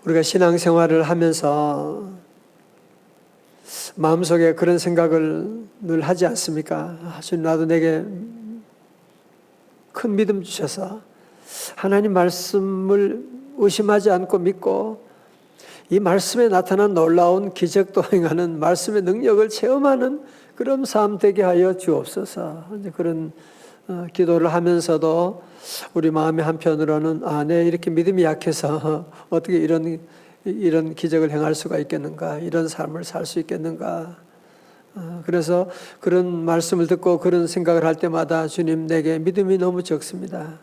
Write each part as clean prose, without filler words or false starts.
우리가 신앙생활을 하면서 마음속에 그런 생각을 늘 하지 않습니까? 주님, 나도 내게 큰 믿음 주셔서 하나님 말씀을 의심하지 않고 믿고 이 말씀에 나타난 놀라운 기적도 행하는 말씀의 능력을 체험하는 그런 삶 되게 하여 주옵소서. 이제 그런 기도를 하면서도 우리 마음의 한편으로는 내 이렇게 믿음이 약해서 어떻게 이런 기적을 행할 수가 있겠는가, 이런 삶을 살 수 있겠는가. 그래서 그런 말씀을 듣고 그런 생각을 할 때마다 주님, 내게 믿음이 너무 적습니다.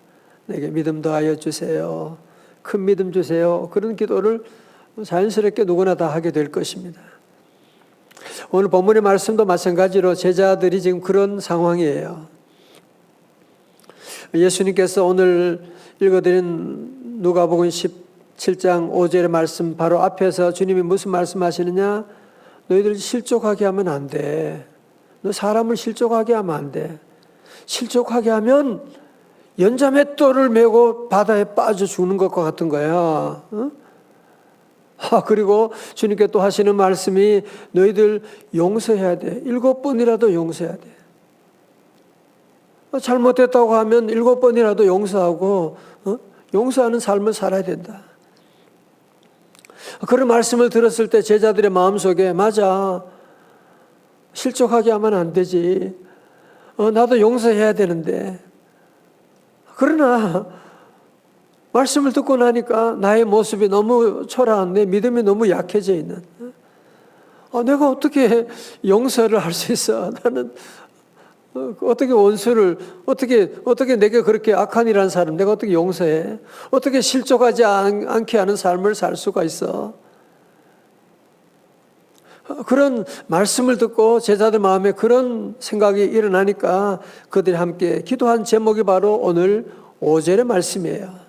내게 믿음 더하여 주세요. 큰 믿음 주세요. 그런 기도를 자연스럽게 누구나 다 하게 될 것입니다. 오늘 본문의 말씀도 마찬가지로 제자들이 지금 그런 상황이에요. 예수님께서 오늘 읽어드린 누가복음 17장 5절의 말씀 바로 앞에서 주님이 무슨 말씀하시느냐? 너희들 실족하게 하면 안 돼. 너 사람을 실족하게 하면 안 돼. 실족하게 하면 연자맷돌을 메고 바다에 빠져 죽는 것과 같은 거야. 그리고 주님께 또 하시는 말씀이 너희들 용서해야 돼. 7번이라도 용서해야 돼. 잘못했다고 하면 7번이라도 용서하고 용서하는 삶을 살아야 된다. 그런 말씀을 들었을 때 제자들의 마음속에 맞아. 실족하게 하면 안 되지. 나도 용서해야 되는데. 그러나 말씀을 듣고 나니까 나의 모습이 너무 초라한, 내 믿음이 너무 약해져 있는. 내가 어떻게 용서를 할 수 있어? 나는 어떻게 원수를 어떻게 내게 그렇게 악한 일한 사람 내가 어떻게 용서해? 어떻게 실족하지 않게 하는 삶을 살 수가 있어? 그런 말씀을 듣고 제자들 마음에 그런 생각이 일어나니까 그들이 함께 기도한 제목이 바로 오늘 5절의 말씀이에요.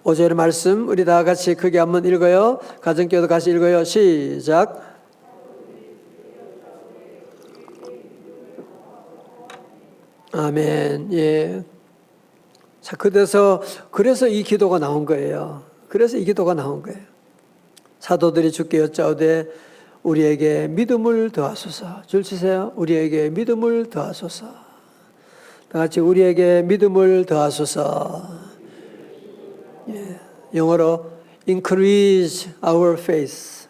5절의 말씀 우리 다 같이 크게 한번 읽어요. 가정교도 같이 읽어요. 시작. 아멘. 예. 자, 그래서 이 기도가 나온 거예요. 그래서 이 기도가 나온 거예요. 사도들이 주께 여짜오되 우리에게 믿음을 더하소서. 줄 치세요. 우리에게 믿음을 더하소서. 다 같이 우리에게 믿음을 더하소서. 예. 영어로 increase our faith.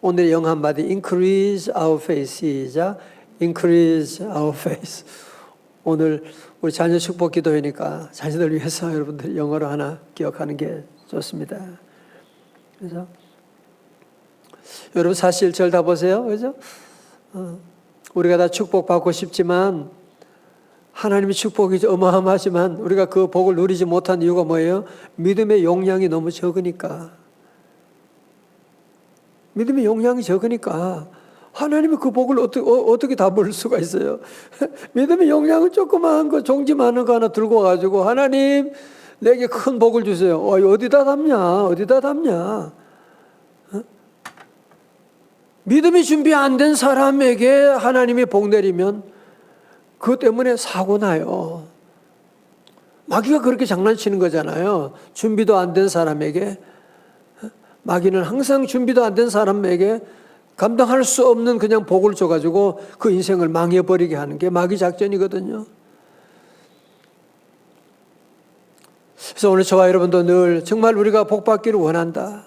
오늘의 영어 한마디 increase our faith. 시작. increase our faith. 오늘 우리 자녀 축복 기도회니까 자녀들 위해서 여러분들 영어로 하나 기억하는 게 좋습니다. 그래서 여러분 사실 절 다 보세요. 그죠? 우리가 다 축복받고 싶지만 하나님의 축복이 어마어마하지만 우리가 그 복을 누리지 못한 이유가 뭐예요? 믿음의 용량이 너무 적으니까. 믿음의 용량이 적으니까 하나님이 그 복을 어떻게 다 벌 수가 있어요? 믿음의 용량은 조그마한 거, 종지 많은 거 하나 들고 와가지고 하나님 내게 큰 복을 주세요. 어디다 담냐? 믿음이 준비 안 된 사람에게 하나님이 복 내리면 그것 때문에 사고 나요. 마귀가 그렇게 장난치는 거잖아요. 준비도 안 된 사람에게. 마귀는 항상 준비도 안 된 사람에게 감당할 수 없는 그냥 복을 줘가지고 그 인생을 망해버리게 하는 게 마귀 작전이거든요. 그래서 오늘 저와 여러분도 늘 정말 우리가 복 받기를 원한다.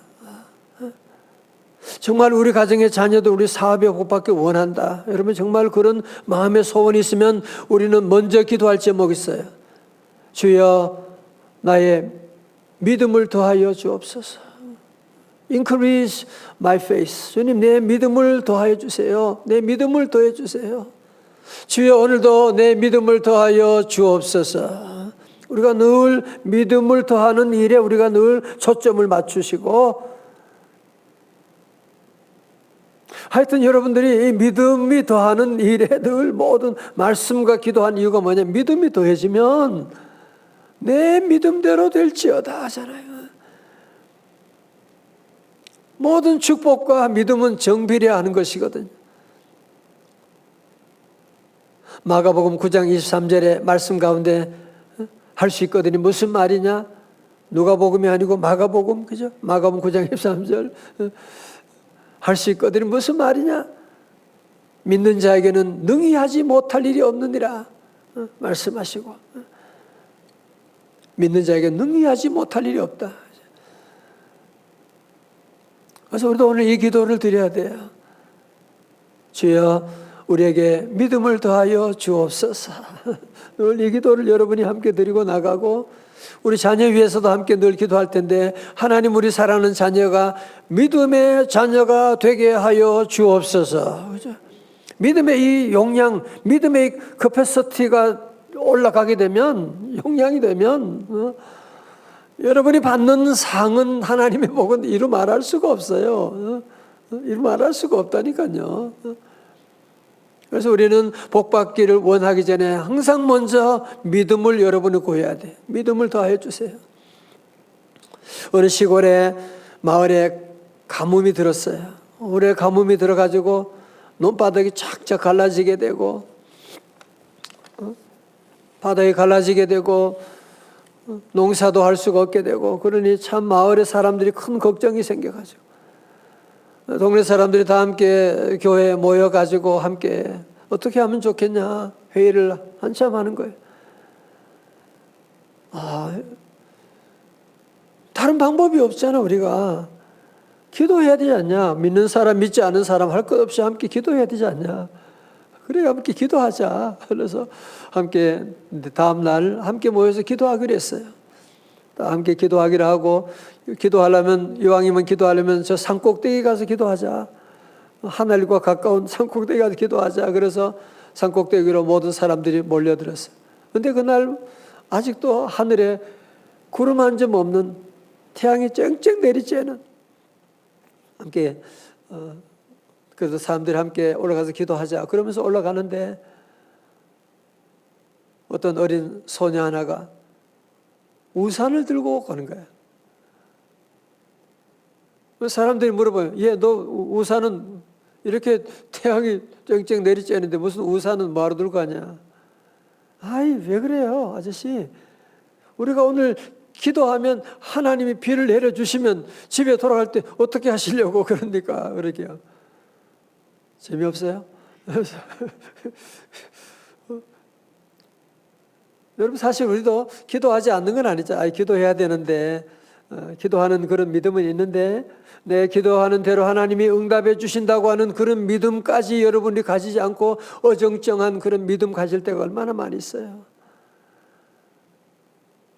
정말 우리 가정의 자녀도 우리 사업에 복 받기 원한다. 여러분 정말 그런 마음의 소원이 있으면 우리는 먼저 기도할 제목이 있어요. 주여 나의 믿음을 더하여 주옵소서. Increase my faith. 주님 내 믿음을 더하여 주세요. 내 믿음을 더해 주세요. 주여 오늘도 내 믿음을 더하여 주옵소서. 우리가 늘 믿음을 더하는 일에 우리가 늘 초점을 맞추시고 하여튼 여러분들이 이 믿음이 더하는 일에 늘 모든 말씀과 기도한 이유가 뭐냐? 믿음이 더해지면 내 믿음대로 될지어다 하잖아요. 모든 축복과 믿음은 정비례하는 것이거든요. 마가복음 9장 23절의 말씀 가운데 할 수 있거든요. 무슨 말이냐? 누가복음이 아니고 마가복음, 그죠? 마가복음 9장 13절. 할 수 있거든요. 무슨 말이냐? 믿는 자에게는 능히 하지 못할 일이 없느니라 말씀하시고, 믿는 자에게 능히 하지 못할 일이 없다. 그래서 우리도 오늘 이 기도를 드려야 돼요. 주여 우리에게 믿음을 더하여 주옵소서. 늘 이 기도를 여러분이 함께 드리고 나가고, 우리 자녀 위해서도 함께 늘 기도할 텐데, 하나님 우리 사랑하는 자녀가 믿음의 자녀가 되게 하여 주옵소서. 그죠? 믿음의 이 용량, 믿음의 캐패시티가 올라가게 되면, 용량이 되면 여러분이 받는 상은, 하나님의 복은 이루 말할 수가 없어요. 이루 말할 수가 없다니까요. 그래서 우리는 복 받기를 원하기 전에 항상 먼저 믿음을 여러분이 구해야 돼. 믿음을 더해 주세요. 어느 시골에 마을에 가뭄이 들었어요. 올해 가뭄이 들어가지고 논바닥이 쫙쫙 갈라지게 되고, 바닥이 갈라지게 되고, 농사도 할 수가 없게 되고, 그러니 참 마을의 사람들이 큰 걱정이 생겨가지고, 동네 사람들이 다 함께 교회에 모여가지고 함께 어떻게 하면 좋겠냐 회의를 한참 하는 거예요. 다른 방법이 없잖아. 우리가 기도해야 되지 않냐? 믿는 사람, 믿지 않는 사람 할 것 없이 함께 기도해야 되지 않냐? 그래, 함께 기도하자. 그래서 함께 다음 날 함께 모여서 기도하기로 했어요. 함께 기도하기로 하고, 기도하려면, 이왕이면 기도하려면 저 산꼭대기 가서 기도하자. 하늘과 가까운 산꼭대기 가서 기도하자. 그래서 산꼭대기로 모든 사람들이 몰려들었어요. 그런데 그날 아직도 하늘에 구름 한 점 없는, 태양이 쨍쨍 내리쬐는, 함께 그래서 사람들이 함께 올라가서 기도하자. 그러면서 올라가는데 어떤 어린 소녀 하나가 우산을 들고 가는 거야. 사람들이 물어봐요. 너 우산은 이렇게 태양이 쨍쨍 내리쬐는데 무슨 우산은 뭐하러 들고 가냐? 왜 그래요, 아저씨? 우리가 오늘 기도하면 하나님이 비를 내려주시면 집에 돌아갈 때 어떻게 하시려고 그러니까 그러게요. 재미없어요? 여러분, 사실 우리도 기도하지 않는 건 아니죠. 기도해야 되는데, 기도하는 그런 믿음은 있는데, 내 기도하는 대로 하나님이 응답해 주신다고 하는 그런 믿음까지 여러분이 가지지 않고 어정쩡한 그런 믿음 가질 때가 얼마나 많이 있어요.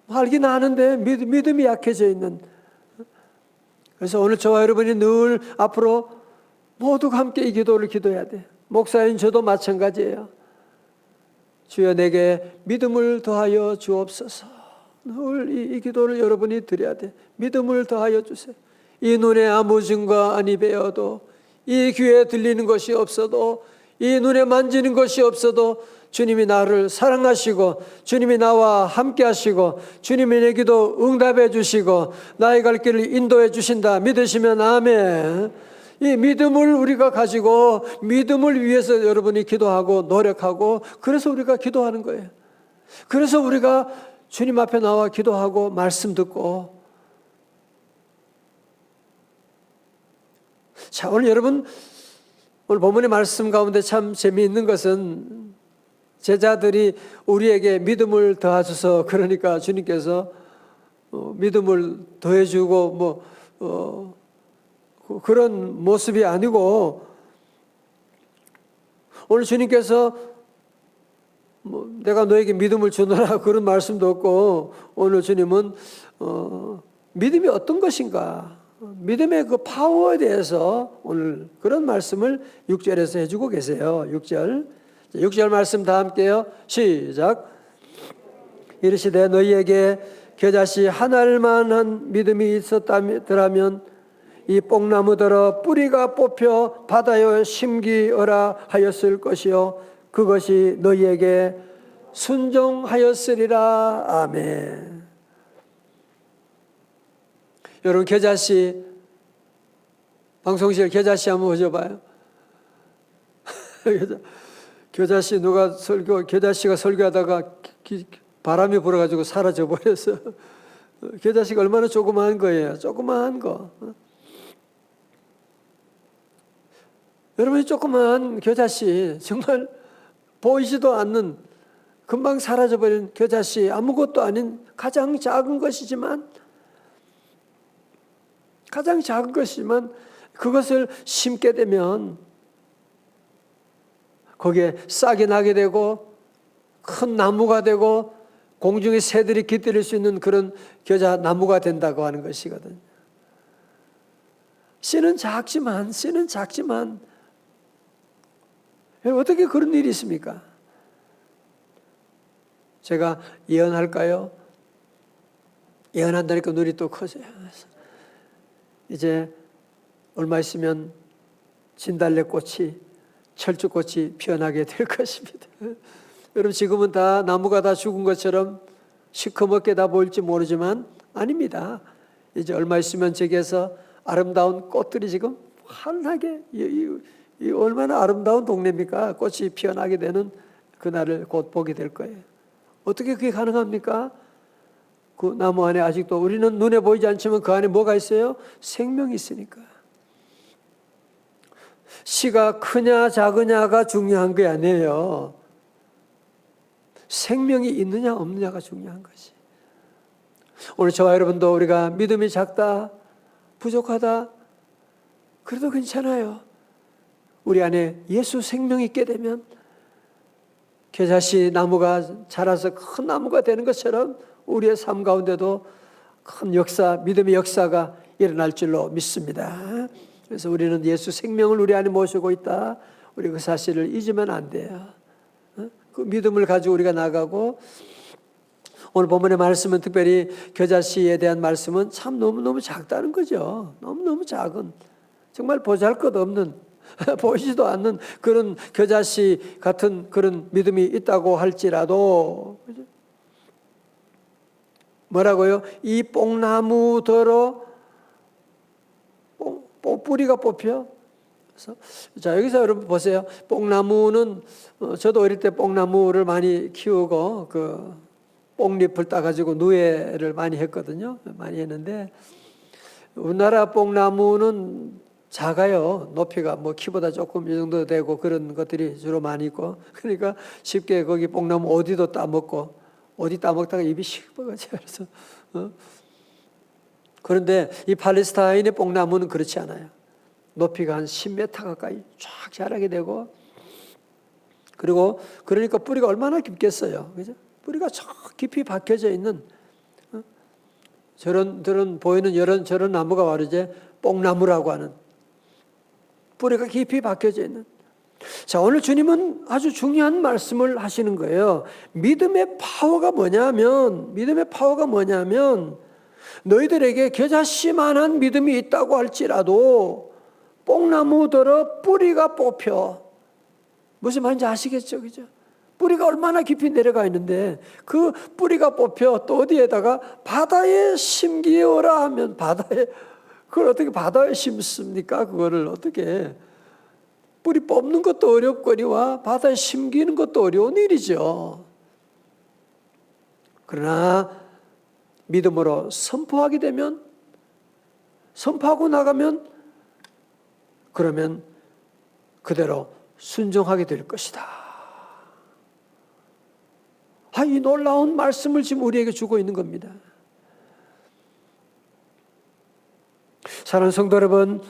알긴 아는데 믿음이 약해져 있는. 그래서 오늘 저와 여러분이 늘 앞으로 모두가 함께 이 기도를 기도해야 돼. 목사인 저도 마찬가지예요. 주여 내게 믿음을 더하여 주옵소서. 늘 이 기도를 여러분이 드려야 돼. 믿음을 더하여 주세요. 이 눈에 아무 증거 아니 배어도, 이 귀에 들리는 것이 없어도, 이 눈에 만지는 것이 없어도 주님이 나를 사랑하시고, 주님이 나와 함께 하시고, 주님이 내 기도 응답해 주시고 나의 갈 길을 인도해 주신다 믿으시면 아멘. 이 믿음을 우리가 가지고 믿음을 위해서 여러분이 기도하고 노력하고, 그래서 우리가 기도하는 거예요. 그래서 우리가 주님 앞에 나와 기도하고 말씀 듣고. 자, 오늘 여러분, 오늘 본문의 말씀 가운데 참 재미있는 것은 제자들이 우리에게 믿음을 더하소서, 그러니까 주님께서 믿음을 더해주고 그런 모습이 아니고, 오늘 주님께서 내가 너에게 믿음을 주노라 그런 말씀도 없고, 오늘 주님은 믿음이 어떤 것인가, 믿음의 그 파워에 대해서 오늘 그런 말씀을 6절에서 해주고 계세요. 6절 말씀 다 함께요. 시작. 이르시되 너희에게 겨자씨 하나만한 믿음이 있었더라면 이 뽕나무더러 뿌리가 뽑혀 바다에 심기어라 하였을 것이요 그것이 너희에게 순종하였으리라. 아멘. 여러분, 겨자씨, 방송실 겨자씨 한번 보셔봐요. 겨자씨 겨자씨가 설교하다가 바람이 불어가지고 사라져 버렸어. 겨자씨가 얼마나 조그마한 거예요. 조그마한 거. 여러분이 조그마한 겨자씨, 정말 보이지도 않는 금방 사라져버린 겨자씨, 아무것도 아닌 가장 작은 것이지만 그것을 심게 되면 거기에 싹이 나게 되고 큰 나무가 되고 공중의 새들이 깃들일 수 있는 그런 겨자 나무가 된다고 하는 것이거든요. 씨는 작지만 어떻게 그런 일이 있습니까? 제가 예언할까요? 예언한다니까 눈이 또 커져요. 이제 얼마 있으면 진달래꽃이 철쭉꽃이 피어나게 될 것입니다. 여러분 지금은 다 나무가 다 죽은 것처럼 시커멓게 다 보일지 모르지만 아닙니다. 이제 얼마 있으면 저기에서 아름다운 꽃들이 지금 환하게 이 얼마나 아름다운 동네입니까? 꽃이 피어나게 되는 그날을 곧 보게 될 거예요. 어떻게 그게 가능합니까? 그 나무 안에 아직도 우리는 눈에 보이지 않지만 그 안에 뭐가 있어요? 생명이 있으니까. 씨가 크냐 작으냐가 중요한 게 아니에요. 생명이 있느냐 없느냐가 중요한 것이. 오늘 저와 여러분도 우리가 믿음이 작다, 부족하다, 그래도 괜찮아요. 우리 안에 예수 생명이 있게 되면 겨자씨 나무가 자라서 큰 나무가 되는 것처럼 우리의 삶 가운데도 큰 역사, 믿음의 역사가 일어날 줄로 믿습니다. 그래서 우리는 예수 생명을 우리 안에 모시고 있다. 우리 그 사실을 잊으면 안 돼요. 그 믿음을 가지고 우리가 나가고, 오늘 본문의 말씀은 특별히 겨자씨에 대한 말씀은 참 너무너무 작다는 거죠. 너무너무 작은, 정말 보잘것없는, 보이지도 않는 그런 겨자씨 같은 그런 믿음이 있다고 할지라도, 뭐라고요? 이 뽕나무더러 뿌리가 뽑혀. 그래서 자, 여기서 여러분 보세요. 뽕나무는 저도 어릴 때 뽕나무를 많이 키우고 그 뽕잎을 따가지고 누에를 많이 했거든요. 많이 했는데 우리나라 뽕나무는 작아요. 높이가 뭐 키보다 조금 이 정도 되고 그런 것들이 주로 많이 있고, 그러니까 쉽게 거기 뽕나무 어디도 따먹고 어디 따먹다가 입이 식어가지고 그래서 그런데 이 팔레스타인의 뽕나무는 그렇지 않아요. 높이가 한 10m 가까이 쫙 자라게 되고, 그리고 그러니까 뿌리가 얼마나 깊겠어요. 그죠? 뿌리가 저 깊이 박혀져 있는 저런 보이는 저런 나무가 바로 이제 뽕나무라고 하는, 뿌리가 깊이 박혀져 있는. 자, 오늘 주님은 아주 중요한 말씀을 하시는 거예요. 믿음의 파워가 뭐냐면 너희들에게 겨자씨만한 믿음이 있다고 할지라도 뽕나무더러 뿌리가 뽑혀. 무슨 말인지 아시겠죠? 그죠? 뿌리가 얼마나 깊이 내려가 있는데 그 뿌리가 뽑혀 또 어디에다가 바다에 심기어라 하면 그걸 어떻게 바다에 심습니까? 그거를 어떻게 뿌리 뽑는 것도 어렵거니와 바다에 심기는 것도 어려운 일이죠. 그러나 믿음으로 선포하게 되면, 선포하고 나가면, 그러면 그대로 순종하게 될 것이다. 이 놀라운 말씀을 지금 우리에게 주고 있는 겁니다. 사랑하는 성도 여러분,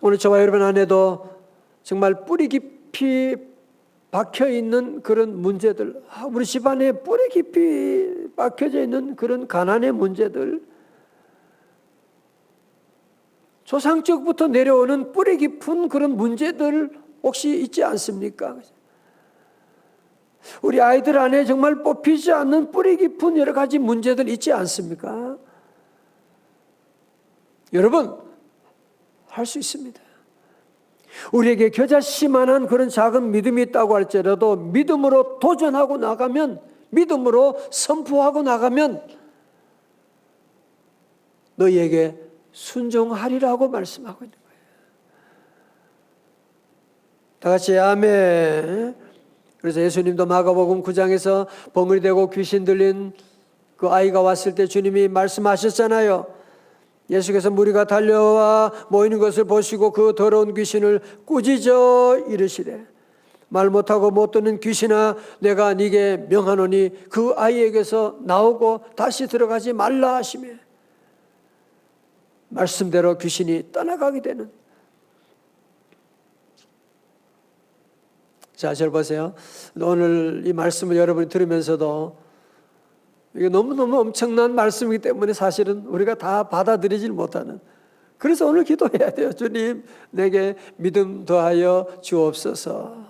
오늘 저와 여러분 안에도 정말 뿌리 깊이 박혀있는 그런 문제들, 우리 집안에 뿌리 깊이 박혀져 있는 그런 가난의 문제들, 조상적부터 내려오는 뿌리 깊은 그런 문제들 혹시 있지 않습니까? 우리 아이들 안에 정말 뽑히지 않는 뿌리 깊은 여러 가지 문제들 있지 않습니까? 여러분, 할 수 있습니다. 우리에게 겨자씨만한 그런 작은 믿음이 있다고 할지라도 믿음으로 도전하고 나가면, 믿음으로 선포하고 나가면 너희에게 순종하리라고 말씀하고 있는 거예요. 다 같이 아멘. 그래서 예수님도 마가복음 9장에서 버무리 되고 귀신 들린 그 아이가 왔을 때 주님이 말씀하셨잖아요. 예수께서 무리가 달려와 모이는 것을 보시고 그 더러운 귀신을 꾸짖어 이르시되 말 못하고 못 듣는 귀신아 내가 네게 명하노니 그 아이에게서 나오고 다시 들어가지 말라 하시며 말씀대로 귀신이 떠나가게 되는. 자, 잘 보세요. 오늘 이 말씀을 여러분이 들으면서도 이게 너무너무 엄청난 말씀이기 때문에 사실은 우리가 다 받아들이질 못하는. 그래서 오늘 기도해야 돼요. 주님, 내게 믿음 더하여 주옵소서.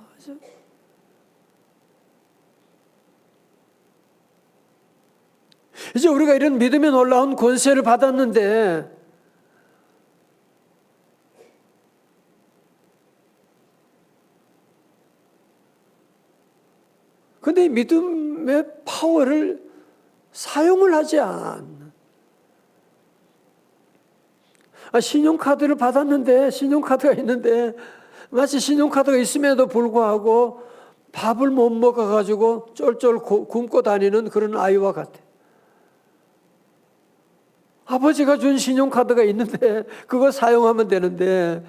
이제 우리가 이런 믿음에 놀라운 권세를 받았는데 근데 이 믿음의 파워를 사용을 하지 않는. 신용카드를 받았는데, 신용카드가 있는데, 마치 신용카드가 있음에도 불구하고 밥을 못 먹어가지고 쫄쫄 굶고 다니는 그런 아이와 같아. 아버지가 준 신용카드가 있는데, 그거 사용하면 되는데,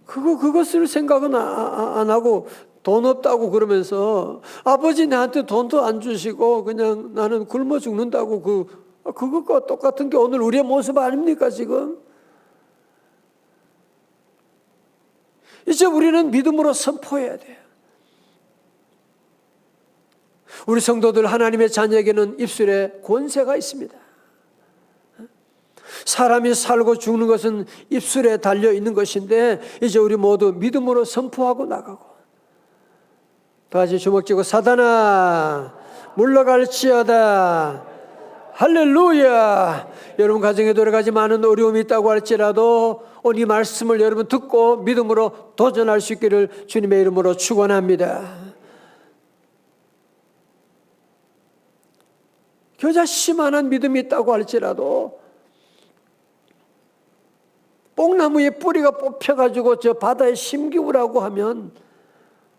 그것을 생각은 안 하고, 돈 없다고 그러면서 아버지 나한테 돈도 안 주시고 그냥 나는 굶어 죽는다고 그것과 똑같은 게 오늘 우리의 모습 아닙니까 지금? 이제 우리는 믿음으로 선포해야 돼요. 우리 성도들 하나님의 자녀에게는 입술에 권세가 있습니다. 사람이 살고 죽는 것은 입술에 달려 있는 것인데 이제 우리 모두 믿음으로 선포하고 나가고 다시 주먹 쥐고 사단아 물러갈지어다. 할렐루야. 여러분 가정에도 여러 가지 많은 어려움이 있다고 할지라도 오늘 이 말씀을 여러분 듣고 믿음으로 도전할 수 있기를 주님의 이름으로 축원합니다. 겨자씨만한 믿음이 있다고 할지라도 뽕나무의 뿌리가 뽑혀가지고 저 바다에 심기우라고 하면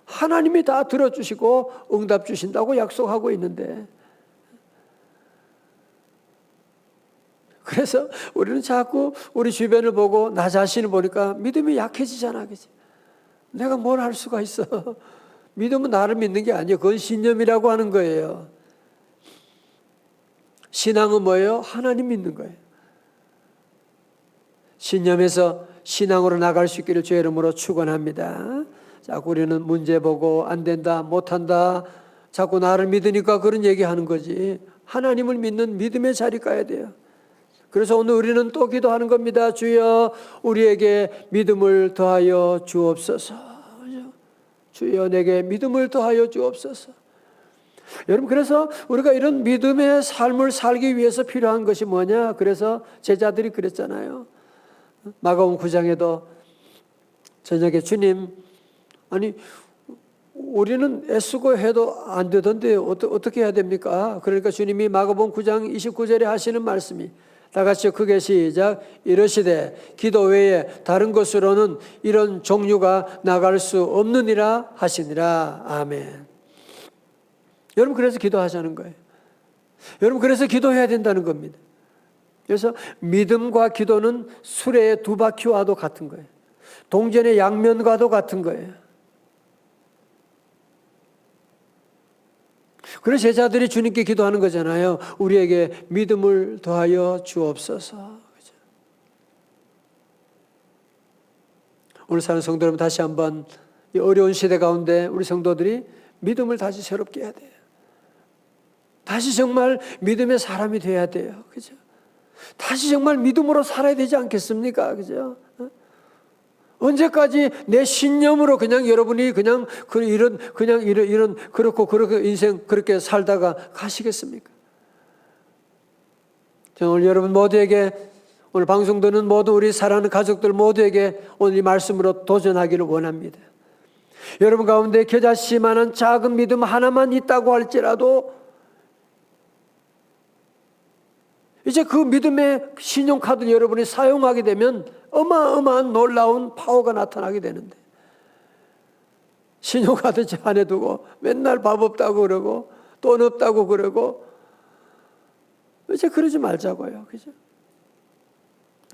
하나님이 다 들어주시고 응답 주신다고 약속하고 있는데 그래서 우리는 자꾸 우리 주변을 보고 나 자신을 보니까 믿음이 약해지잖아. 그치? 내가 뭘 할 수가 있어. 믿음은 나를 믿는 게 아니에요. 그건 신념이라고 하는 거예요. 신앙은 뭐예요? 하나님 믿는 거예요. 신념에서 신앙으로 나갈 수 있기를 주의 이름으로 축원합니다. 자꾸 우리는 문제 보고 안 된다, 못한다, 자꾸 나를 믿으니까 그런 얘기하는 거지. 하나님을 믿는 믿음의 자리 가야 돼요. 그래서 오늘 우리는 또 기도하는 겁니다. 주여 우리에게 믿음을 더하여 주옵소서. 주여 내게 믿음을 더하여 주옵소서. 여러분 그래서 우리가 이런 믿음의 삶을 살기 위해서 필요한 것이 뭐냐? 그래서 제자들이 그랬잖아요. 마가복음 9장에도 저녁에 주님 아니 우리는 애쓰고 해도 안 되던데 어떻게 해야 됩니까? 그러니까 주님이 마가복음 9장 29절에 하시는 말씀이 다 같이 크게 시작. 이르시되 기도 외에 다른 것으로는 이런 종류가 나갈 수 없느니라 하시니라. 아멘. 여러분 그래서 기도하자는 거예요. 여러분 그래서 기도해야 된다는 겁니다. 그래서 믿음과 기도는 수레의 두 바퀴와도 같은 거예요. 동전의 양면과도 같은 거예요. 그래서 제자들이 주님께 기도하는 거잖아요. 우리에게 믿음을 더하여 주옵소서. 그렇죠? 오늘 사는 성도 여러분 다시 한번 이 어려운 시대 가운데 우리 성도들이 믿음을 다시 새롭게 해야 돼요. 다시 정말 믿음의 사람이 돼야 돼요. 그죠? 다시 정말 믿음으로 살아야 되지 않겠습니까? 그죠? 언제까지 내 신념으로 그냥 여러분이 그냥 이런 그렇고 인생 그렇게 살다가 가시겠습니까? 오늘 여러분 모두에게 오늘 방송 듣는 모든 우리 사랑하는 가족들 모두에게 오늘 이 말씀으로 도전하기를 원합니다. 여러분 가운데 겨자씨만한 작은 믿음 하나만 있다고 할지라도 이제 그 믿음의 신용카드를 여러분이 사용하게 되면 어마어마한 놀라운 파워가 나타나게 되는데 신용카드 제 안에 두고 맨날 밥 없다고 그러고 돈 없다고 그러고 이제 그러지 말자고요. 그죠?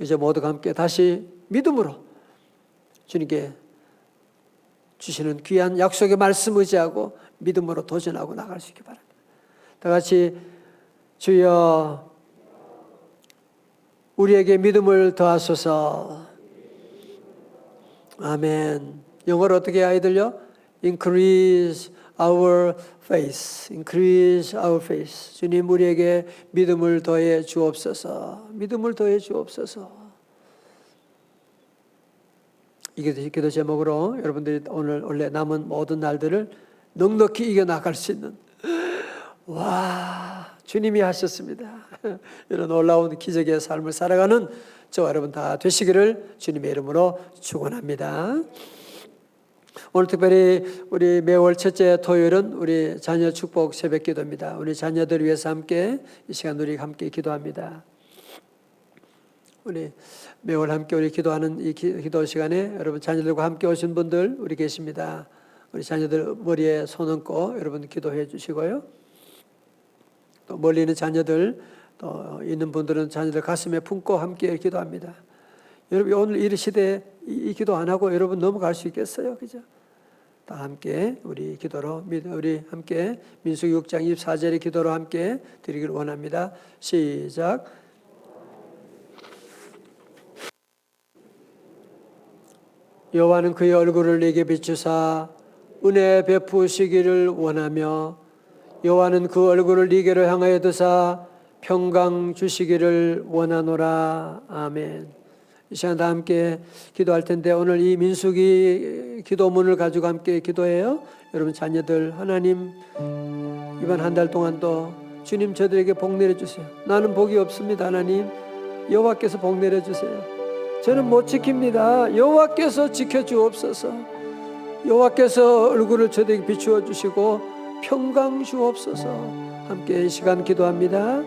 이제 모두가 함께 다시 믿음으로 주님께 주시는 귀한 약속의 말씀 의지하고 믿음으로 도전하고 나갈 수 있기 바랍니다. 다 같이 주여 우리에게 믿음을 더하소서. 아멘. 영어로 어떻게 아이들요? Increase our faith. Increase our faith. 주님 우리에게 믿음을 더해 주옵소서. 믿음을 더해 주옵소서. 이 기도 제목으로 여러분들이 오늘 원래 남은 모든 날들을 넉넉히 이겨나갈 수 있는 와 주님이 하셨습니다. 이런 놀라운 기적의 삶을 살아가는 저와 여러분 다 되시기를 주님의 이름으로 축원합니다. 오늘 특별히 우리 매월 첫째 토요일은 우리 자녀 축복 새벽 기도입니다. 우리 자녀들 위해서 함께 이 시간 우리 함께 기도합니다. 우리 매월 함께 우리 기도하는 이 기도 시간에 여러분 자녀들과 함께 오신 분들 우리 계십니다. 우리 자녀들 머리에 손 얹고 여러분 기도해 주시고요. 또 멀리 있는 자녀들 또 있는 분들은 자녀들 가슴에 품고 함께 기도합니다. 여러분 오늘 이 시대에 이 기도 안 하고 여러분 넘어갈 수 있겠어요? 그죠? 다 함께 우리 기도로 우리 함께 민수기 6장 24절의 기도로 함께 드리기를 원합니다. 시작. 여호와는 그의 얼굴을 네게 비추사 은혜 베푸시기를 원하며 여호와는 그 얼굴을 네게로 향하여 드사 평강 주시기를 원하노라. 아멘. 이 시간 다 함께 기도할 텐데 오늘 이 민수기 기도문을 가지고 함께 기도해요. 여러분 자녀들 하나님 이번 한 달 동안도 주님 저들에게 복 내려주세요. 나는 복이 없습니다. 하나님 여호와께서 복 내려주세요. 저는 못 지킵니다. 여호와께서 지켜주옵소서. 여호와께서 얼굴을 저들에게 비추어 주시고 평강 주옵소서. 함께 이 시간 기도합니다.